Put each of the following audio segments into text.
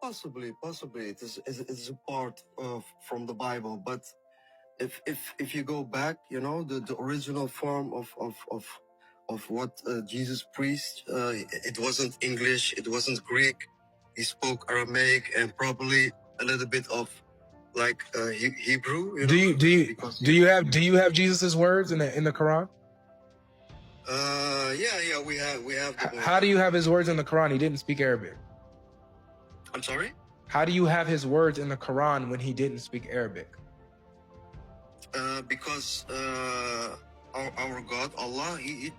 Possibly. It is a part of from the Bible, but if you go back, the original form of what Jesus preached, it wasn't English, it wasn't Greek. He spoke Aramaic and probably a little bit of like Hebrew. Do you have Jesus's words in the Quran? Yeah, we have. How do you have his words in the Quran? He didn't speak Arabic. I'm sorry. How do you have his words in the Quran when he didn't speak Arabic? Because our God, Allah, he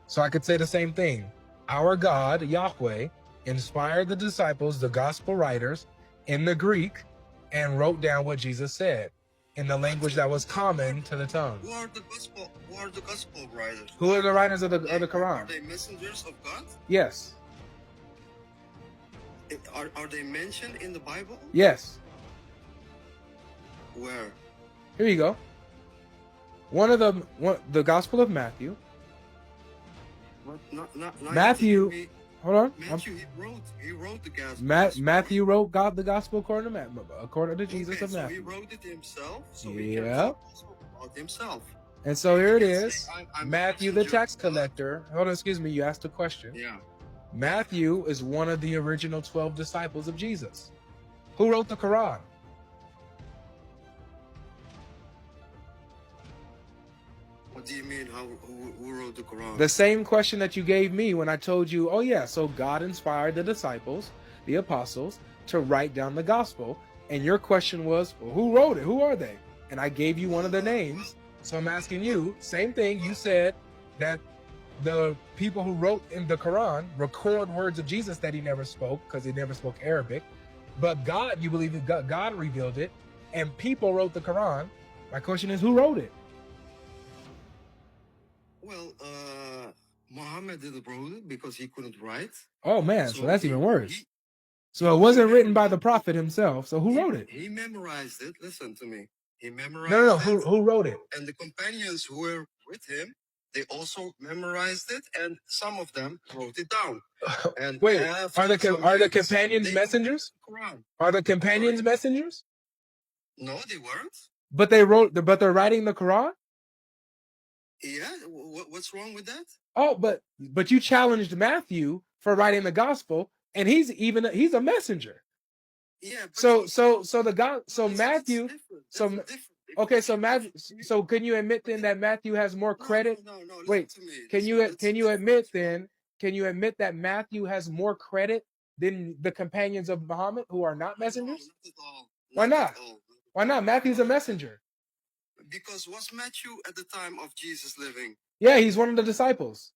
so I could say the same thing. Our God, Yahweh, inspired the disciples, the gospel writers, in the Greek, and wrote down what Jesus said in the language that was common to the tongue. Who are the gospel writers? Who are the writers of the Quran? Are they messengers of God? Yes. Are they mentioned in the Bible? Yes. Where? Here you go. The Gospel of Matthew. Not Matthew. Hold on. Matthew, he wrote the gospel. Matthew wrote the gospel according to Jesus of Matthew. So he wrote it himself. So yeah. He can talk also about himself. And so here it is. Matthew, the tax collector. Hold on, excuse me. You asked a question. Yeah. Matthew is one of the original 12 disciples of Jesus. Who wrote the Quran? What do you mean? Who wrote the Quran? The same question that you gave me when I told you, oh yeah, so God inspired the disciples, the apostles, to write down the gospel. And your question was, well, who wrote it? Who are they? And I gave you one of the names. So I'm asking you, same thing. You said that the people who wrote in the Quran record words of Jesus that he never spoke because he never spoke Arabic. But God, you believe that God revealed it and people wrote the Quran. My question is, who wrote it? Well, Muhammad didn't wrote it because he couldn't write. Oh man, so that's even worse. So it wasn't written by the prophet himself. So who wrote it? He memorized it. Listen to me. He memorized No. it. Who wrote it? And the companions who were with him, they also memorized it, and some of them wrote it down. And wait, are the companions messengers? Are the companions messengers? No, they weren't. But they're writing the Quran? Yeah, what's wrong with that? Oh, but you challenged Matthew for writing the gospel, and he's a messenger. Yeah. So Matthew. So Matthew. So can you admit then that Matthew has more credit? No. Wait. Can you admit then? Can you admit that Matthew has more credit than the companions of Muhammad who are not messengers? No, not at all. Why not? At all. Why not? Matthew's a messenger. Because was Matthew at the time of Jesus living? Yeah, he's one of the disciples.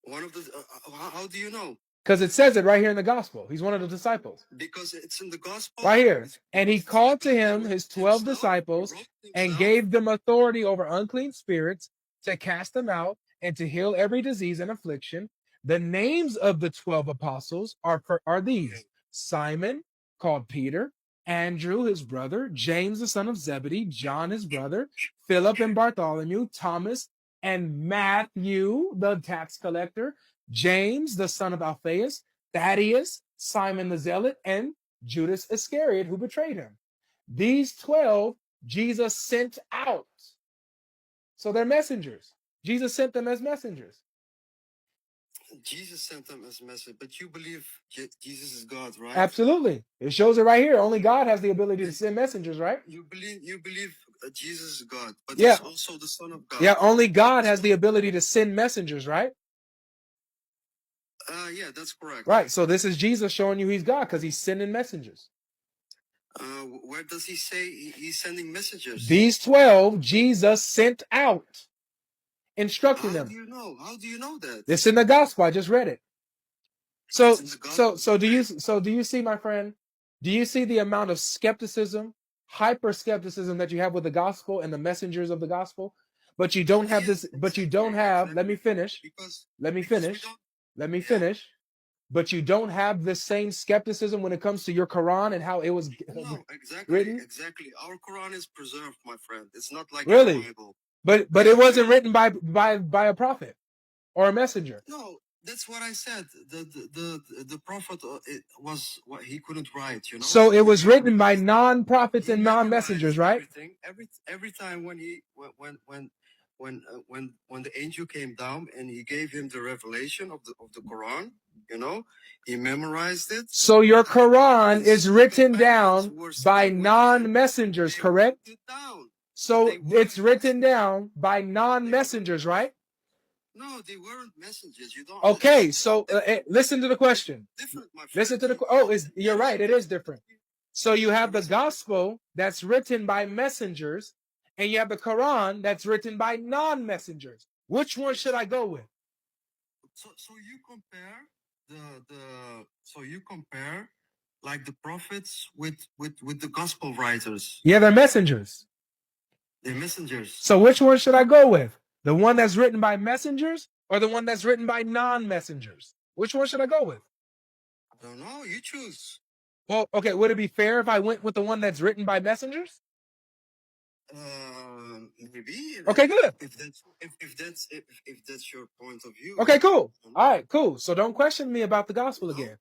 One of the. How do you know? Because it says it right here in the gospel. He's one of the disciples. Because it's in the gospel. Right here. And he called to him his 12 disciples and gave them authority over unclean spirits to cast them out and to heal every disease and affliction. The names of the 12 apostles are these: Simon, called Peter, Andrew, his brother, James, the son of Zebedee, John, his brother, Philip and Bartholomew, Thomas, and Matthew, the tax collector, James, the son of Alphaeus, Thaddeus, Simon the Zealot, and Judas Iscariot, who betrayed him. These 12, Jesus sent out. So they're messengers. Jesus sent them as messengers. Jesus sent them as messengers, but you believe Jesus is God, right? Absolutely. It shows it right here. Only God has the ability to send messengers, right? You believe Jesus is God, but yeah. He's also the Son of God. Yeah, only God has the ability to send messengers, right? Yeah, that's correct. Right. So this is Jesus showing you he's God because he's sending messengers. Where does he say he's sending messengers? These 12 Jesus sent out, instructing them. How do you know that? It's in the gospel. I just read it. So do you see, my friend? Do you see the amount of skepticism, hyper skepticism that you have with the gospel and the messengers of the gospel? But you don't have this. But you don't have. Let me finish. Let me finish. But you don't have the same skepticism when it comes to your Quran and how it was written. Exactly. Our Quran is preserved, my friend. It's not like really. The Bible. But it wasn't written by a prophet or a messenger. No, That's what I said. The prophet was what he couldn't write, you know. So it was he written by memorized- non-prophets he and memorized non-messengers, right? everything. Every time when when the angel came down and he gave him the revelation of the Quran, you know, he memorized it. So your Quran His is written companions down were by sitting with him. non-messengers, They correct? wrote it down. So They weren't it's written messengers. down by non-messengers, right? No, they weren't messengers. You don't. Okay, so listen to the question. Different, my friend. Listen to the you're right, it is different. So you have the gospel that's written by messengers, and you have the Quran that's written by non-messengers. Which one should I go with? So you compare so you compare like the prophets with the gospel writers. Yeah, they're messengers. They're messengers. So which one should I go with? The one that's written by messengers or the one that's written by non-messengers? Which one should I go with? I don't know. You choose. Well, okay, would it be fair if I went with the one that's written by messengers? Maybe. Okay, good. If that's your point of view. Okay, cool. All right, cool. So don't question me about the gospel again.